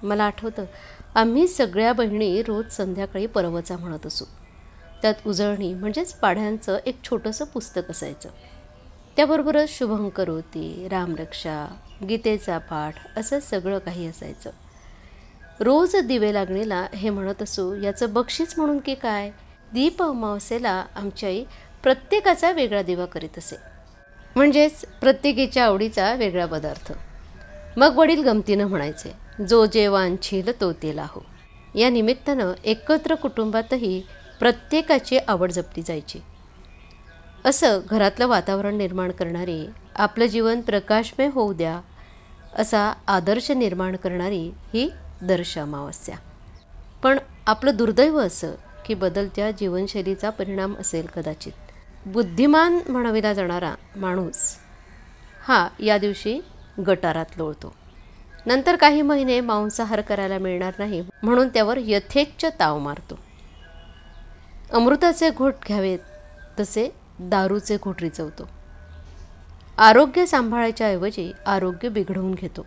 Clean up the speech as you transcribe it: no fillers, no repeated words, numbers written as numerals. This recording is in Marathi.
मला आठवतं, आम्ही सगळ्या बहिणी रोज संध्याकाळी परवचा म्हणत असू. त्यात उजळणी म्हणजेच पाढ्यांचं एक छोटंसं पुस्तक असायचं. त्याबरोबरच शुभं करोती, रामरक्षा, गीतेचा पाठ असं सगळं काही असायचं. रोज दिवे लागणीला हे म्हणत असू, याचं बक्षीस म्हणून की काय, दीप अमावस्येला आमची आई प्रत्येकाचा वेगळा दिवा करीत असे. म्हणजेच प्रत्येकीच्या आवडीचा वेगळा पदार्थ. मग वडील गमतीनं म्हणायचे, जो जे वांछील तो ते लाहो. या निमित्तानं एकत्र कुटुंबातही प्रत्येकाची आवड जपली जायची. असं घरातलं वातावरण निर्माण करणारी, आपलं जीवन प्रकाशमय होऊ द्या असा आदर्श निर्माण करणारी ही दर्श अमावस्या. पण आपलं दुर्दैव असं की बदलत्या जीवनशैलीचा परिणाम असेल कदाचित, बुद्धिमान म्हणविला जाणारा माणूस हा या दिवशी गटारात लोळतो. नंतर काही महिने मांसाहार करायला मिळणार नाही म्हणून त्यावर यथेच्छ ताव मारतो. अमृताचे घोट घ्यावेत तसे दारूचे घोट रिचवतो. आरोग्य सांभाळायच्या ऐवजी आरोग्य बिघडवून घेतो.